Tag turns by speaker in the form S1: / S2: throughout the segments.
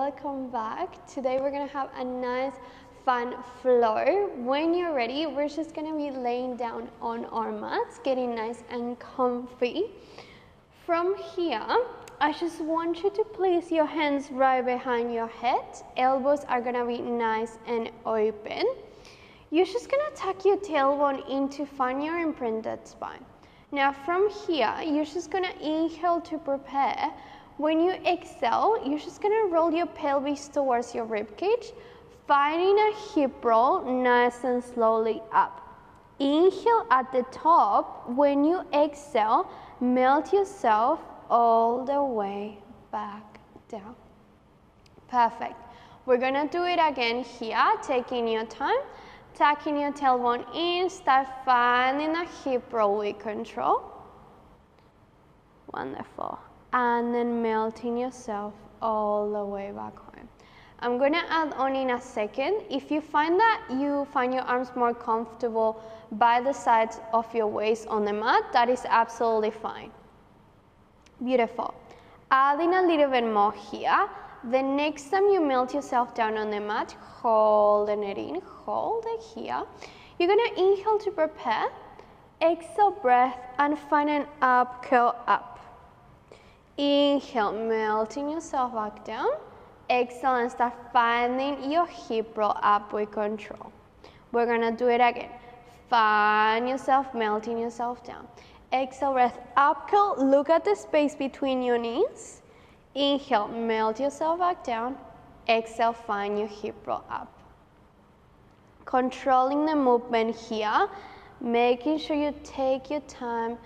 S1: welcome back. Today we're gonna have a nice fun flow. When you're ready, we're just gonna be laying down on our mats, getting nice and comfy. From here, I just want you to place your hands right behind your head. Elbows are gonna be nice and open. You're just gonna tuck your tailbone in to find your imprinted spine. Now from here, you're just gonna inhale to prepare. When you exhale, you're just gonna roll your pelvis towards your ribcage, finding a hip roll nice and slowly up. Inhale at the top. When you exhale, melt yourself all the way back down. Perfect. We're gonna do it again here, taking your time, tucking your tailbone in, start finding a hip roll with control. Wonderful. And then melting yourself all the way back home. I'm gonna add on in a second. If you find that you find your arms more comfortable by the sides of your waist on the mat, that is absolutely fine. Beautiful. Adding a little bit more here. The next time you melt yourself down on the mat, holding it in, hold it here. You're gonna inhale to prepare, exhale breath, and find an up curl up. Inhale, melting yourself back down. Exhale and start finding your hip roll up with control. We're gonna do it again. Find yourself melting yourself down. Exhale, breath, up curl. Look at the space between your knees. Inhale, melt yourself back down. Exhale, find your hip roll up. Controlling the movement here, making sure you take your time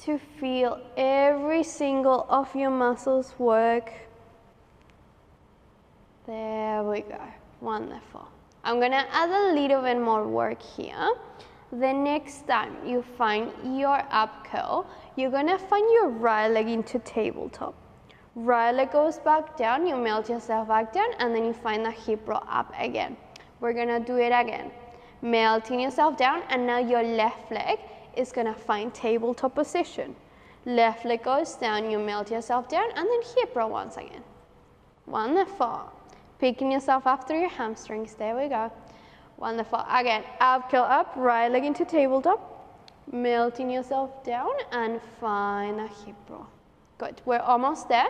S1: to feel every single of your muscles work. There we go. Wonderful. I'm gonna add a little bit more work here. The next time you find your up curl, you're gonna find your right leg into tabletop. Right leg goes back down, you melt yourself back down, and then you find the hip roll up again. We're gonna do it again. Melting yourself down, and now your left leg is gonna find tabletop position. Left leg goes down, you melt yourself down, and then hip roll once again. Wonderful. Picking yourself up through your hamstrings, there we go. Wonderful. Again, up curl up, right leg into tabletop, melting yourself down, and find a hip roll. Good, we're almost there.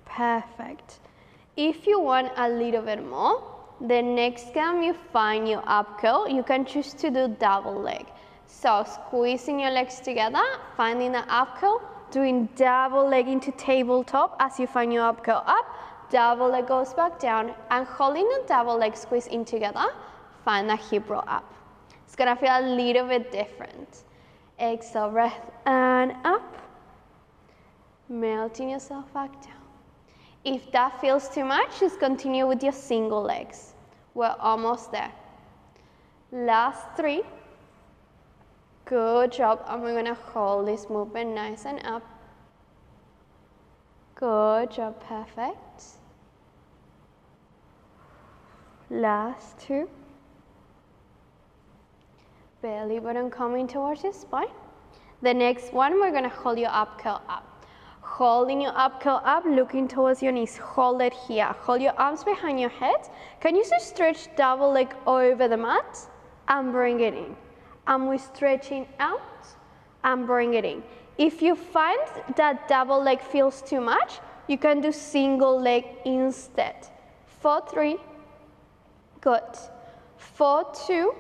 S1: Perfect. If you want a little bit more, the next time you find your up curl, you can choose to do double leg. So squeezing your legs together, finding the up curl, doing double leg into tabletop as you find your up curl up, double leg goes back down, and holding the double leg squeeze in together, find the hip roll up. It's gonna feel a little bit different. Exhale, breath, and up, melting yourself back down. If that feels too much, just continue with your single legs. We're almost there. Last 3. Good job. And we're gonna hold this movement nice and up. Good job, perfect. Last 2. Belly button coming towards your spine. The next one, we're gonna hold your up curl up. Holding your up curl up, looking towards your knees. Hold it here. Hold your arms behind your head. Can you just stretch double leg over the mat and bring it in? And we're stretching out and bring it in. If you find that double leg feels too much, you can do single leg instead. 4, 3, good. 4, 2,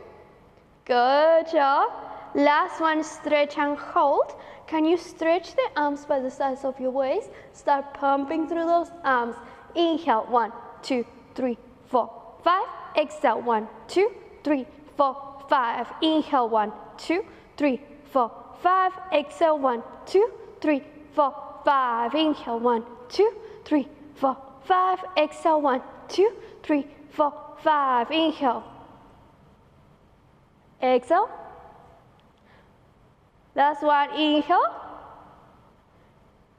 S1: good job. Last one, stretch and hold. Can you stretch the arms by the sides of your waist? Start pumping through those arms. Inhale, 1, 2, 3, 4, 5. Exhale, 1, 2, 3, 4, 5. Inhale, 1, 2, 3, 4, 5. Exhale, 1, 2, 3, 4, 5. Inhale, 1, 2, 3, 4, 5. Exhale, 1, 2, 3, 4, 5. Inhale. Exhale. Last one, inhale,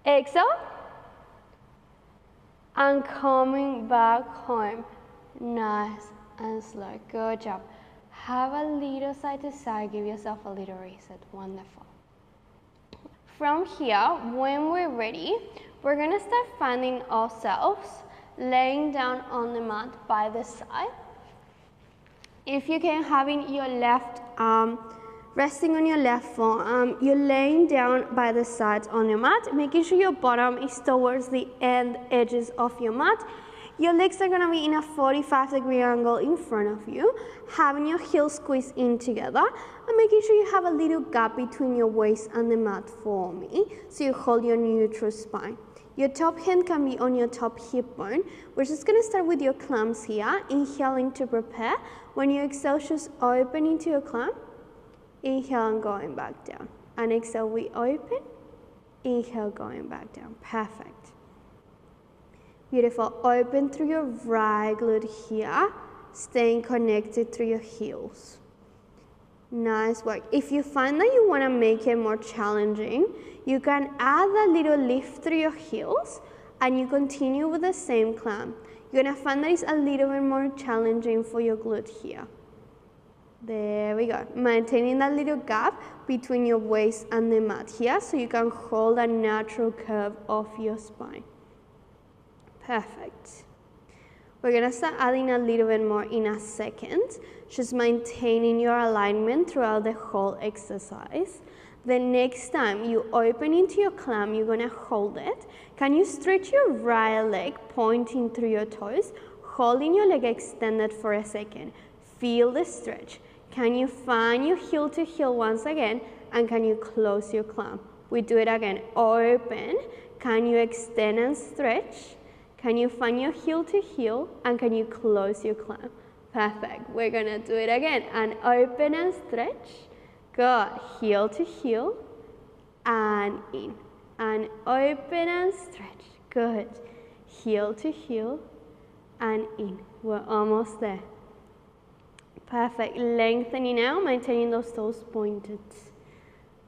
S1: exhale, and coming back home. Nice and slow, good job. Have a little side to side, give yourself a little reset, wonderful. From here, when we're ready, we're gonna start finding ourselves laying down on the mat by the side. If you can, having your left arm resting on your left forearm, you're laying down by the sides on your mat, making sure your bottom is towards the end edges of your mat. Your legs are gonna be in a 45-degree angle in front of you, having your heels squeezed in together, and making sure you have a little gap between your waist and the mat for me, so you hold your neutral spine. Your top hand can be on your top hip bone. We're just gonna start with your clams here, inhaling to prepare. When you exhale, just open into your clam. Inhale and going back down. And exhale, we open. Inhale, going back down. Perfect. Beautiful. Open through your right glute here, staying connected through your heels. Nice work. If you find that you want to make it more challenging, you can add a little lift through your heels and you continue with the same clamp. You're going to find that it's a little bit more challenging for your glute here. There we go. Maintaining that little gap between your waist and the mat here so you can hold a natural curve of your spine. Perfect. We're going to start adding a little bit more in a second, just maintaining your alignment throughout the whole exercise. The next time you open into your clam, you're going to hold it. Can you stretch your right leg pointing through your toes, holding your leg extended for a second? Feel the stretch. Can you find your heel to heel once again, and can you close your clam? We do it again. Open. Can you extend and stretch? Can you find your heel to heel, and can you close your clam? Perfect. We're gonna do it again. And open and stretch. Good. Heel to heel and in. And open and stretch. Good. Heel to heel and in. We're almost there. Perfect. Lengthening now, maintaining those toes pointed.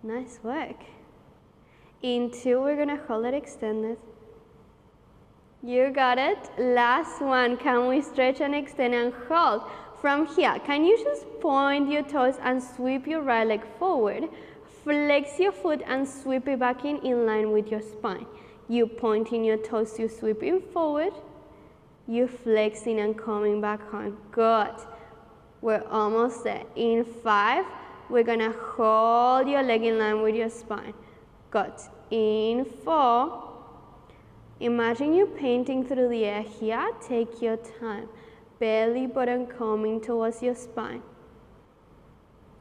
S1: Nice work. In 2, we're gonna hold it extended. You got it. Last one. Can we stretch and extend and hold? From here, can you just point your toes and sweep your right leg forward? Flex your foot and sweep it back in line with your spine. You pointing your toes, you sweeping forward. You flexing and coming back home. Good. We're almost there. In 5, we're gonna hold your leg in line with your spine. Good. In 4, imagine you painting through the air here. Take your time. Belly button coming towards your spine.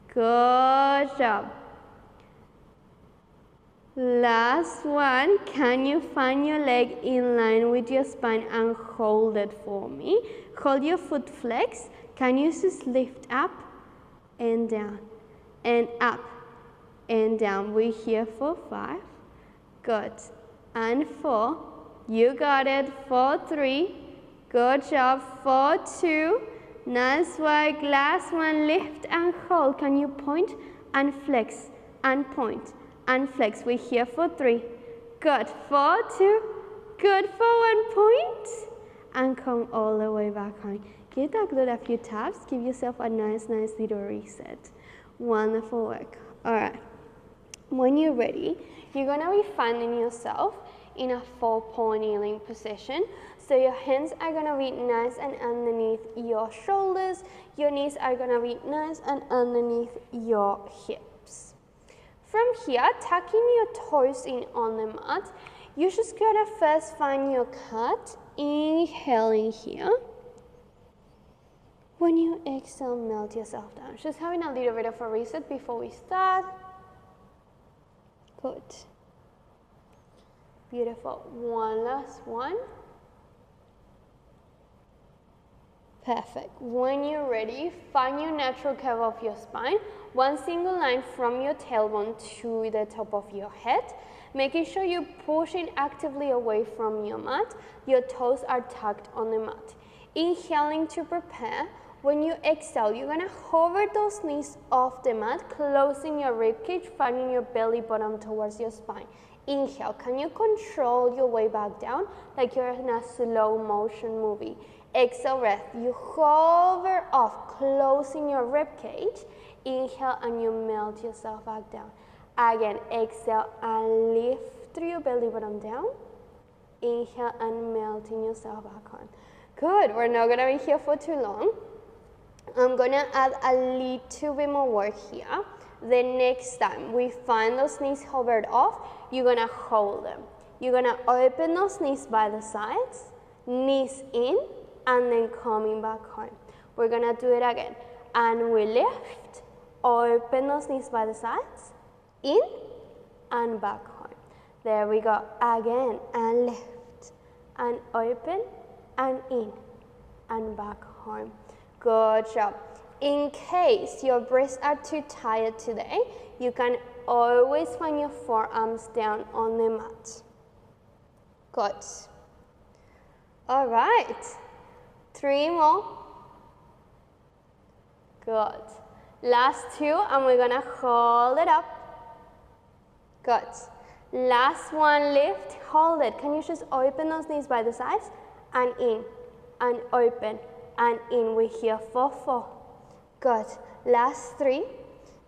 S1: Good job. Last one. Can you find your leg in line with your spine and hold it for me? Hold your foot flex. Can you just lift up and down and up and down? We're here for 5. Good. And 4. You got it. 4, 3. Good job. 4, 2. Nice work. Last one. Lift and hold. Can you point and flex and point and flex? We're here for 3. Good. 4, 2. Good. 4, 1 point. And come all the way back home. Give that glute a few taps. Give yourself a nice little reset. Wonderful work. All right. When you're ready, you're going to be finding yourself in a 4-point kneeling position. So your hands are going to be nice and underneath your shoulders. Your knees are going to be nice and underneath your hips. From here, tucking your toes in on the mat, you're just going to first find your cat. Inhaling here. When you exhale, melt yourself down. Just having a little bit of a reset before we start. Good. Beautiful. One last one. Perfect. When you're ready, find your natural curve of your spine. One single line from your tailbone to the top of your head. Making sure you're pushing actively away from your mat. Your toes are tucked on the mat. Inhaling to prepare. When you exhale, you're going to hover those knees off the mat, closing your ribcage, finding your belly button towards your spine. Inhale. Can you control your way back down like you're in a slow motion movie? Exhale, breath. You hover off, closing your ribcage. Inhale and you melt yourself back down. Again, exhale and lift through your belly button down. Inhale and melting yourself back on. Good, we're not gonna be here for too long. I'm gonna add a little bit more work here. The next time we find those knees hovered off, you're gonna hold them. You're gonna open those knees by the sides, knees in, and then coming back home. We're gonna do it again. And we lift, open those knees by the sides, in, and back home. There we go. Again, and lift, and open, and in, and back home. Good job. In case your breasts are too tired today, you can always find your forearms down on the mat. Good. All right. 3 more. Good. Last 2, and we're gonna hold it up. Good. Last one, lift, hold it. Can you just open those knees by the sides? And in, and open, and in. We're here for 4. Good. Last 3.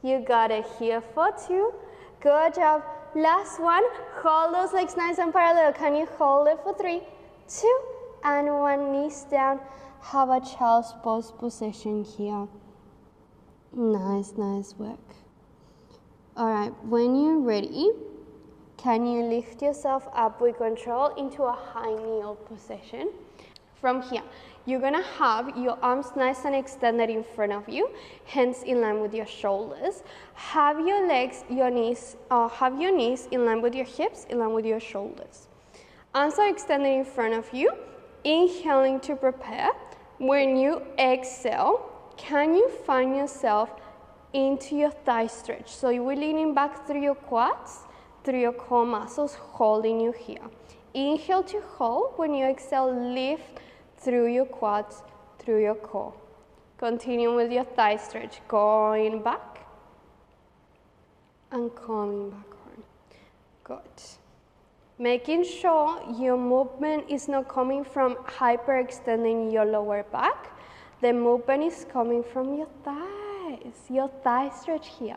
S1: You got it. Here for 2. Good job. Last one. Hold those legs nice and parallel. Can you hold it for 3, 2, and 1. Knees down. Have a child's pose position here. Nice, nice work. All right. When you're ready, can you lift yourself up with control into a high kneel position? From here, you're gonna have your arms nice and extended in front of you, hands in line with your shoulders. Have your legs, have your knees in line with your hips, in line with your shoulders. Arms are extended in front of you, inhaling to prepare. When you exhale, can you find yourself into your thigh stretch? So you will leaning back through your quads, through your core muscles, holding you here. Inhale to hold. When you exhale, lift through your quads, through your core. Continue with your thigh stretch, going back and coming back on. Good. Making sure your movement is not coming from hyperextending your lower back. The movement is coming from your thighs, your thigh stretch here.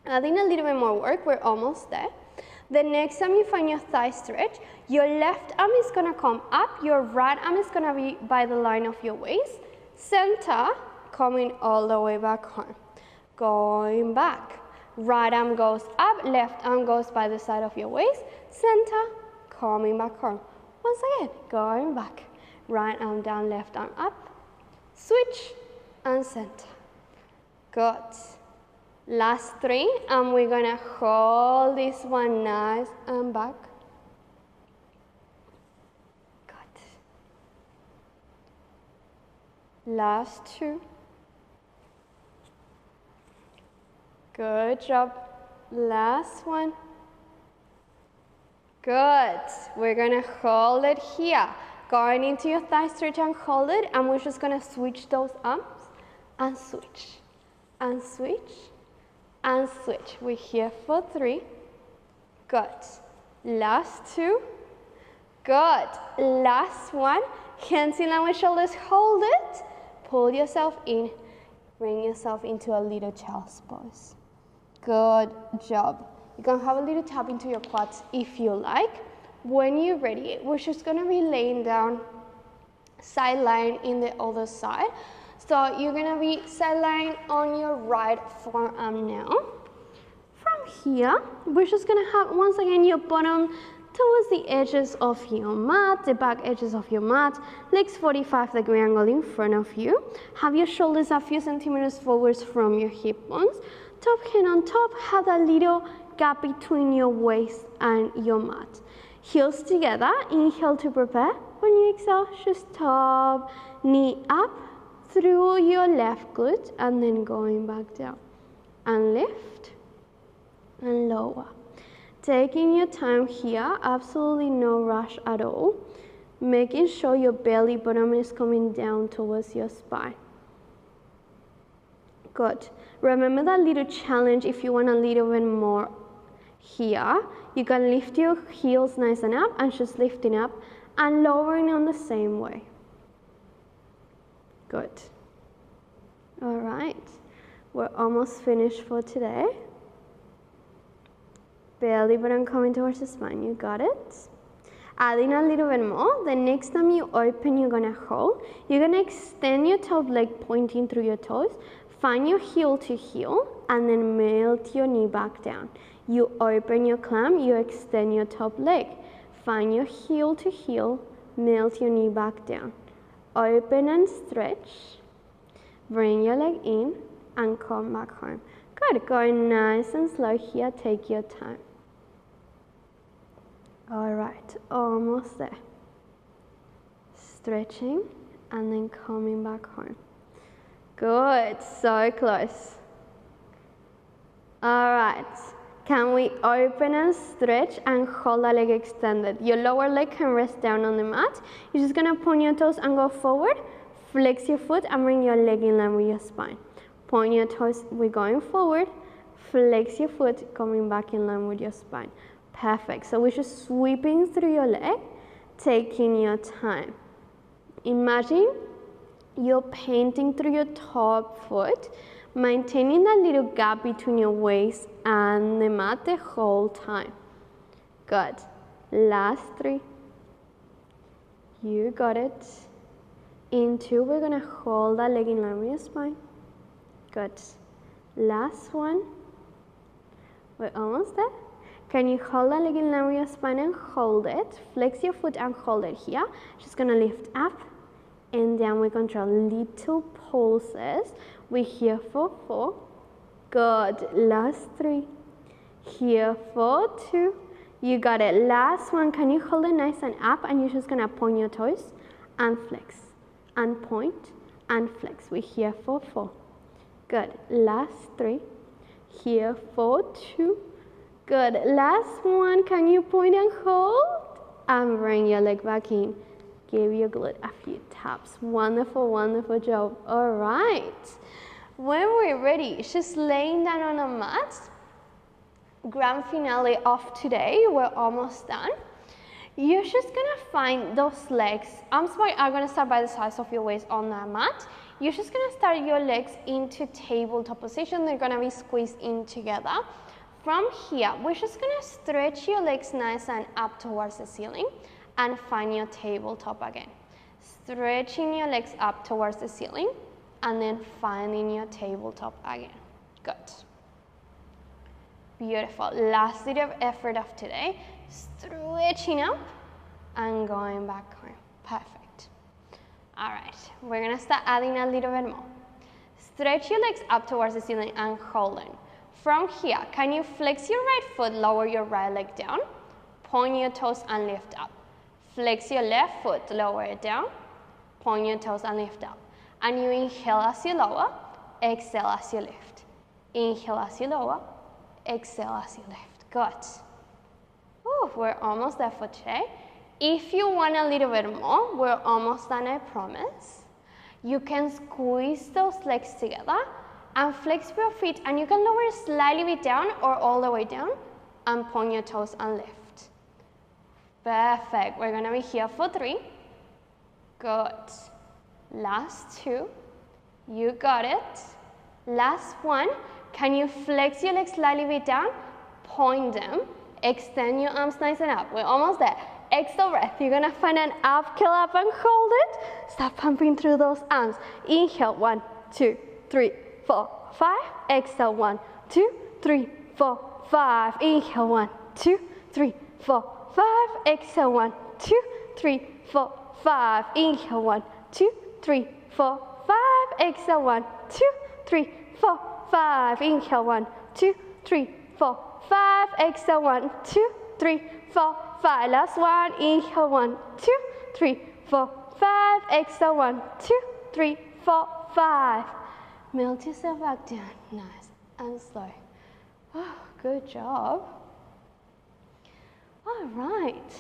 S1: Adding a little bit more work, we're almost there. The next time you find your thigh stretch, your left arm is gonna come up, your right arm is gonna be by the line of your waist, center, coming all the way back home. Going back, right arm goes up, left arm goes by the side of your waist, center, coming back home. Once again, going back, right arm down, left arm up, switch, and center. Good. Last 3, and we're gonna hold this one nice and back. Good. Last 2. Good job. Last one. Good. We're gonna hold it here. Going into your thigh stretch and hold it, and we're just gonna switch those arms and switch, and switch, and switch. We're here for 3. Good. Last 2. Good. Last one. Hands in line with shoulders. Hold it. Pull yourself in. Bring yourself into a little child's pose. Good job. You can have a little tap into your quads if you like. When you're ready, we're just going to be laying down side lying in the other side. So you're going to be side lying on your right forearm now. From here, we're just going to have, once again, your bottom towards the edges of your mat, the back edges of your mat, legs 45-degree angle in front of you. Have your shoulders a few centimeters forwards from your hip bones. Top hand on top, have a little gap between your waist and your mat. Heels together, inhale to prepare. When you exhale, just top, knee up through your left glute and then going back down. And lift and lower. Taking your time here, absolutely no rush at all. Making sure your belly bottom is coming down towards your spine. Good. Remember that little challenge if you want a little bit more here. You can lift your heels nice and up and just lifting up and lowering on the same way. Good. All right. We're almost finished for today. belly button coming towards the spine. You got it? Adding a little bit more. The next time you open, you're gonna hold. You're gonna extend your top leg pointing through your toes. Find your heel to heel and then melt your knee back down. You open your clamp, you extend your top leg. Find your heel to heel, melt your knee back down. Open and stretch. Bring your leg in and come back home. Good, going nice and slow here, take your time. All right, almost there. Stretching and then coming back home. Good, so close. All right, can we open and stretch and hold the leg extended? Your lower leg can rest down on the mat. You're just gonna point your toes and go forward. Flex your foot and bring your leg in line with your spine. Point your toes, we're going forward. Flex your foot, coming back in line with your spine. Perfect, so we're just sweeping through your leg, taking your time. Imagine you're painting through your top foot, maintaining that little gap between your waist and the mat the whole time. Good. Last 3. You got it. In 2, we're gonna hold that leg in line with your spine. Good. Last 1. We're almost there. Can you hold that leg in line with your spine and hold it? Flex your foot and hold it here. Just gonna lift up and down. We control little pulses. We're here for 4. Good. Last 3. Here for 2. You got it. Last 1. Can you hold it nice and up? And you're just gonna point your toes and flex and point and flex. We're here for 4. Good. Last 3. Here for 2. Good. Last 1. Can you point and hold? And bring your leg back in. Give your glute a few taps. Wonderful, wonderful job. All right. When we're ready, just laying down on a mat. Grand finale of today. We're almost done. You're just gonna find those legs. Arms are gonna start by the size of your waist on that mat. You're just gonna start your legs into tabletop position. They're gonna be squeezed in together. From here, we're just gonna stretch your legs nice and up towards the ceiling and find your tabletop again. Stretching your legs up towards the ceiling and then finding your tabletop again. Good. Beautiful. Last bit of effort of today. Stretching up and going back home. Perfect. All right, we're gonna start adding a little bit more. Stretch your legs up towards the ceiling and hold on. From here, can you flex your right foot, lower your right leg down, point your toes and lift up. Flex your left foot, lower it down, point your toes and lift up. And you inhale as you lower, exhale as you lift. Inhale as you lower, exhale as you lift. Good. Ooh, we're almost there for today. If you want a little bit more, we're almost done, I promise. You can squeeze those legs together and flex your feet, and you can lower slightly bit down or all the way down and point your toes and lift. Perfect. We're gonna be here for 3. Good. Last 2. You got it. Last 1. Can you flex your legs slightly bit down? Point them. Extend your arms nice and up. We're almost there. Exhale breath. You're gonna find an up, curl up and hold it. Start pumping through those arms. Inhale, 1, 2, 3, 4, 5. Exhale, 1, 2, 3, 4, 5. Inhale, 1, 2, 3, 4, 5. Exhale, 1, 2, 3, 4, 5. Inhale, 1, 2, 3, 4, 5. Exhale, 1, 2, 3, 4, 5. Inhale, 1, 2, 3, 4, 5. Exhale, 1, 2, 3, 4, 5. Last 1. Inhale, 1, 2, 3, 4, 5. Exhale, 1, 2, 3, 4, 5. Melt yourself back down, nice and slow. Oh, good job. All right,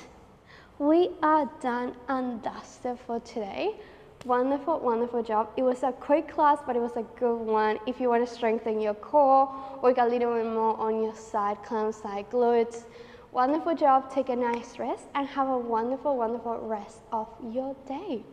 S1: we are done and dusted for today. Wonderful, wonderful job. It was a quick class, but it was a good one. If you want to strengthen your core, work a little bit more on your side clamps, side glutes. Wonderful job. Take a nice rest and have a wonderful, wonderful rest of your day.